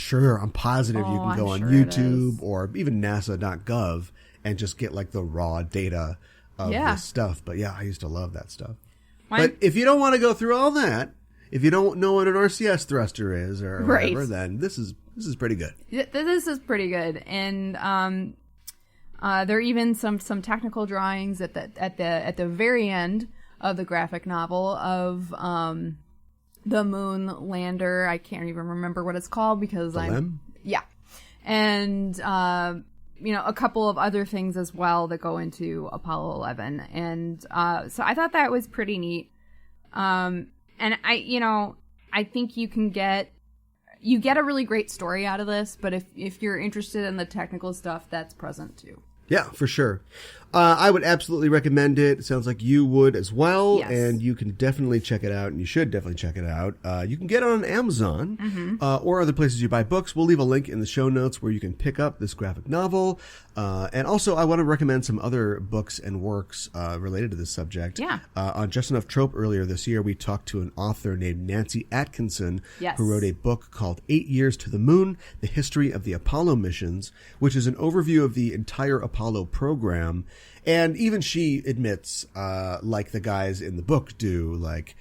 positive you can go on
I'm sure it
YouTube
is.
or even NASA.gov and just get like the raw data of this stuff. But yeah, I used to love that stuff. But if you don't want to go through all that, if you don't know what an RCS thruster is or whatever,
Right.
then this is pretty good.
This is pretty good, and there are even some technical drawings at the very end of the graphic novel of the moon lander. I can't even remember what it's called because
Lem?
yeah, and a couple of other things as well that go into Apollo 11, and so I thought that was pretty neat. And I think you get a really great story out of this, but if you're interested in the technical stuff, that's present too.
Yeah, for sure. I would absolutely recommend it. It sounds like you would as well.
Yes.
And you can definitely check it out, and you should definitely check it out. You can get it on Amazon or other places you buy books. We'll leave a link in the show notes where you can pick up this graphic novel. And also, I want to recommend some other books and works related to this subject.
Yeah.
On Just Enough Trope earlier this year, we talked to an author named Nancy Atkinson,
Yes.
who wrote a book called 8 Years to the Moon, The History of the Apollo Missions, which is an overview of the entire Apollo program. And even she admits, like the guys in the book do, like,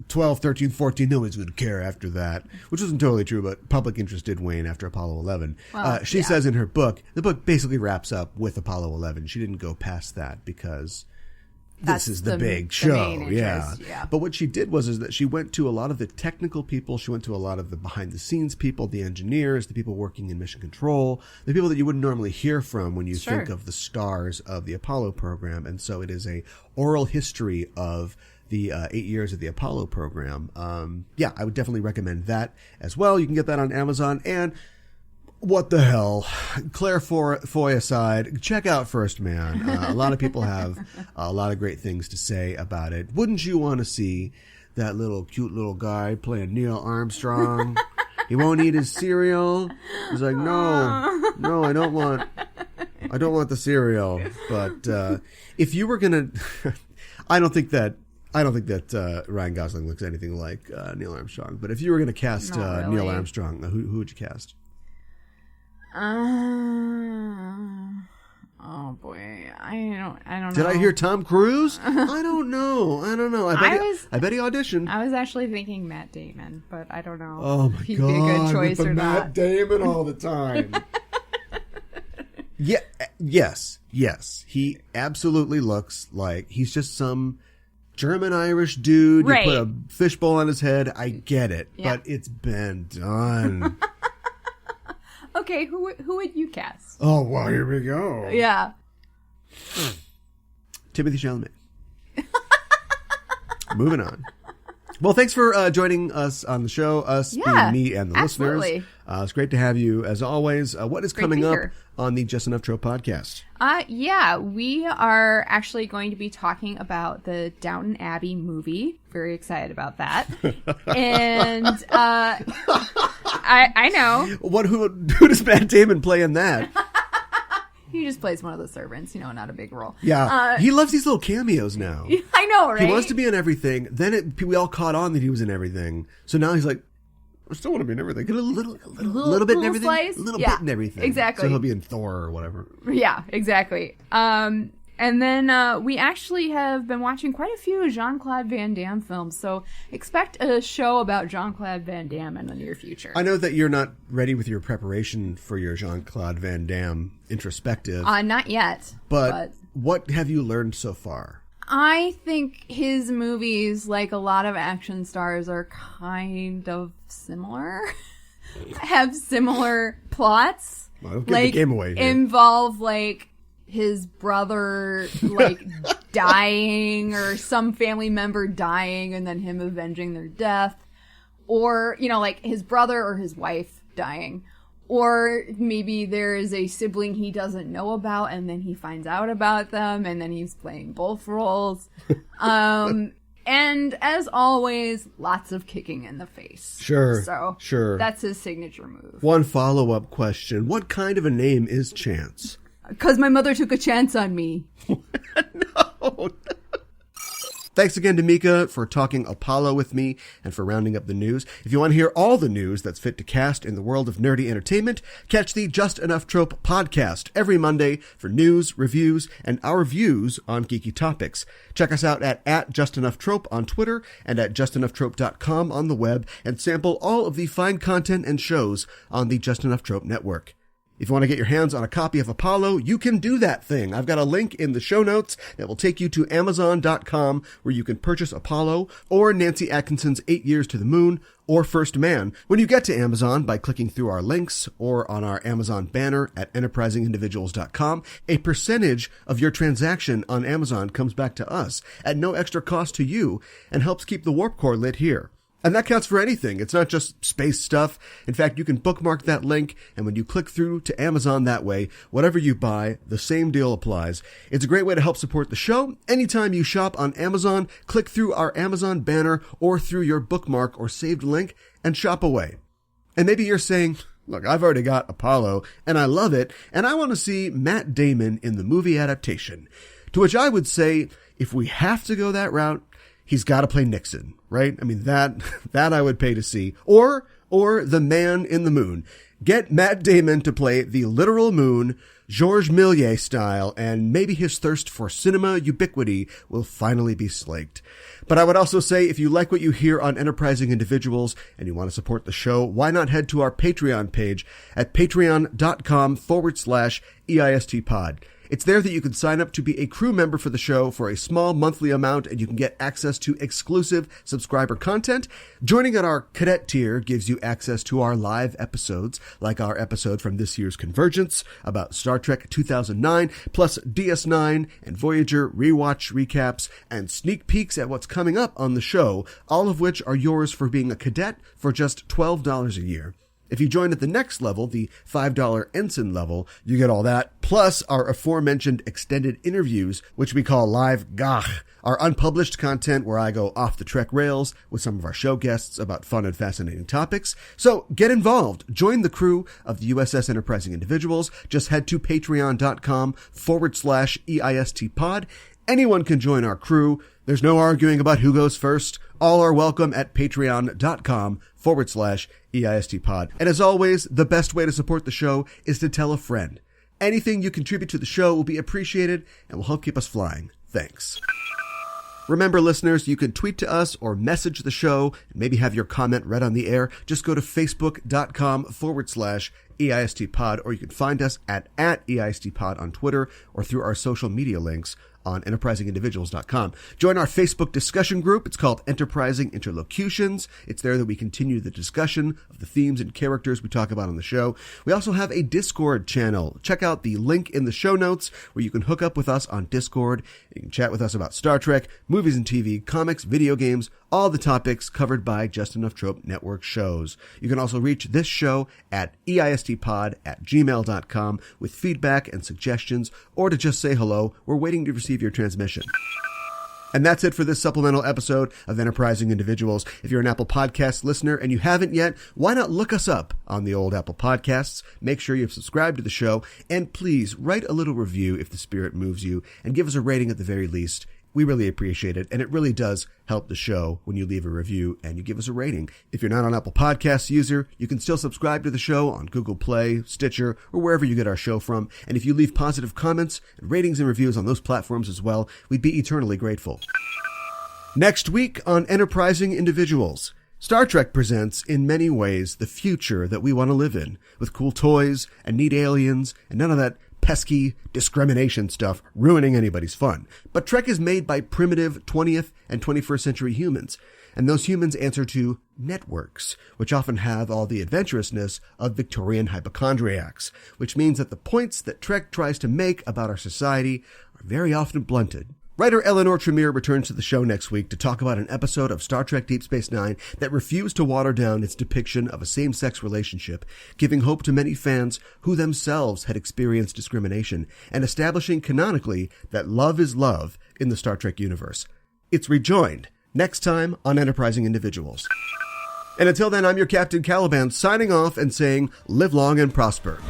12, 13, 14, no one's going to care after that, which wasn't totally true, but public interest did wane after Apollo 11. She says in her book, the book basically wraps up with Apollo 11. She didn't go past that because this is the big show.
main interest, yeah.
But what she did is that she went to a lot of the technical people. She went to a lot of the behind the scenes people, the engineers, the people working in mission control, the people that you wouldn't normally hear from when you think of the stars of the Apollo program. And so it is a oral history of the 8 years of the Apollo program. I would definitely recommend that as well. You can get that on Amazon. And what the hell? Claire Foy aside, check out First Man. A lot of people have a lot of great things to say about it. Wouldn't you want to see that cute little guy playing Neil Armstrong? He won't eat his cereal. He's like, no, I don't want the cereal. But if you were gonna, I don't think that Ryan Gosling looks anything like Neil Armstrong. But if you were going to cast Neil Armstrong, who would you cast?
Oh boy, I don't know.
Did I hear Tom Cruise? I don't know. I bet he auditioned.
I was actually thinking Matt Damon, but I don't know.
Oh my
if he'd
god,
be a good choice
with the
or
Matt
not.
Damon all the time. Yes. He absolutely looks like he's just some German-Irish dude.
Right.
You put a fishbowl on his head. I get it,
Yeah.
but it's been done.
Okay, who would you cast?
Oh, well, here we go.
Yeah.
Timothy Chalamet. Moving on. Well, thanks for joining us on the show, being me and the
absolutely.
listeners. It's great to have you, as always. What is coming up
here.
on the Just Enough Trope podcast?
We are actually going to be talking about the Downton Abbey movie. Very excited about that. And I know.
Who does Matt Damon play in that?
He just plays one of the servants, not a big role.
Yeah, he loves these little cameos now.
I know, right?
He wants to be in everything. Then we all caught on that he was in everything. So now he's like, I still want to be in everything. Get a little bit in everything.
Slice?
A little bit in everything.
Exactly.
So he'll be in Thor or whatever.
Yeah, exactly. And then we actually have been watching quite a few Jean-Claude Van Damme films, so expect a show about Jean-Claude Van Damme in the near future.
I know that you're not ready with your preparation for your Jean-Claude Van Damme introspective.
Not yet.
But what have you learned so far?
I think his movies, like a lot of action stars, are kind of similar. Have similar plots.
Well, don't give the game away here.
Involve, his brother, dying, or some family member dying, and then him avenging their death. Or, his brother or his wife dying. Or maybe there is a sibling he doesn't know about, and then he finds out about them, and then he's playing both roles. And as always, lots of kicking in the face.
Sure.
That's his signature move.
One follow-up question. What kind of a name is Chance?
Because my mother took a chance on me.
No. Thanks again to Mika for talking Apollo with me and for rounding up the news. If you want to hear all the news that's fit to cast in the world of nerdy entertainment, catch the Just Enough Trope podcast every Monday for news, reviews, and our views on geeky topics. Check us out at Just Enough Trope on Twitter and at justenoughtrope.com on the web, and sample all of the fine content and shows on the Just Enough Trope network. If you want to get your hands on a copy of Apollo, you can do that thing. I've got a link in the show notes that will take you to Amazon.com, where you can purchase Apollo or Nancy Atkinson's 8 Years to the Moon or First Man when you get to Amazon by clicking through our links or on our Amazon banner at enterprisingindividuals.com. A percentage of your transaction on Amazon comes back to us at no extra cost to you and helps keep the Warp Core lit here. And that counts for anything. It's not just space stuff. In fact, you can bookmark that link, and when you click through to Amazon that way, whatever you buy, the same deal applies. It's a great way to help support the show. Anytime you shop on Amazon, click through our Amazon banner or through your bookmark or saved link and shop away. And maybe you're saying, look, I've already got Apollo, and I love it, and I want to see Matt Damon in the movie adaptation. To which I would say, if we have to go that route, he's got to play Nixon, right? I mean, that I would pay to see. Or the man in the moon. Get Matt Damon to play the literal moon, Georges Méliès style, and maybe his thirst for cinema ubiquity will finally be slaked. But I would also say, if you like what you hear on Enterprising Individuals and you want to support the show, why not head to our Patreon page at patreon.com/EISTpod. It's there that you can sign up to be a crew member for the show for a small monthly amount, and you can get access to exclusive subscriber content. Joining at our cadet tier gives you access to our live episodes, like our episode from this year's Convergence about Star Trek 2009, plus DS9 and Voyager rewatch recaps and sneak peeks at what's coming up on the show, all of which are yours for being a cadet for just $12 a year. If you join at the next level, the $5 ensign level, you get all that, plus our aforementioned extended interviews, which we call Live Gach, our unpublished content where I go off the Trek rails with some of our show guests about fun and fascinating topics. So get involved. Join the crew of the USS Enterprising Individuals. Just head to patreon.com/EISTpod. Anyone can join our crew. There's no arguing about who goes first. All are welcome at patreon.com/EISTpod. And as always, the best way to support the show is to tell a friend. Anything you contribute to the show will be appreciated and will help keep us flying. Thanks. Remember, listeners, you can tweet to us or message the show and maybe have your comment read on the air. Just go to facebook.com/EISTpod, or you can find us at EISTpod on Twitter or through our social media links on enterprisingindividuals.com. Join our Facebook discussion group. It's called Enterprising Interlocutions. It's there that we continue the discussion of the themes and characters we talk about on the show. We also have a Discord channel. Check out the link in the show notes where you can hook up with us on Discord. You can chat with us about Star Trek, movies and TV, comics, video games, all the topics covered by Just Enough Trope Network shows. You can also reach this show at EISTpod@gmail.com with feedback and suggestions, or to just say hello. We're waiting to receive your transmission. And that's it for this supplemental episode of Enterprising Individuals. If you're an Apple Podcasts listener and you haven't yet, why not look us up on the old Apple Podcasts? Make sure you've subscribed to the show, and please write a little review if the spirit moves you, and give us a rating at the very least. We really appreciate it, and it really does help the show when you leave a review and you give us a rating. If you're not an Apple Podcasts user, you can still subscribe to the show on Google Play, Stitcher, or wherever you get our show from. And if you leave positive comments and ratings and reviews on those platforms as well, we'd be eternally grateful. Next week on Enterprising Individuals, Star Trek presents, in many ways, the future that we want to live in, with cool toys and neat aliens and none of that pesky discrimination stuff ruining anybody's fun. But Trek is made by primitive 20th and 21st century humans, and those humans answer to networks, which often have all the adventurousness of Victorian hypochondriacs, which means that the points that Trek tries to make about our society are very often blunted. Writer Eleanor Tremere returns to the show next week to talk about an episode of Star Trek Deep Space Nine that refused to water down its depiction of a same-sex relationship, giving hope to many fans who themselves had experienced discrimination, and establishing canonically that love is love in the Star Trek universe. It's Rejoined, next time on Enterprising Individuals. And until then, I'm your Captain Caliban, signing off and saying, live long and prosper.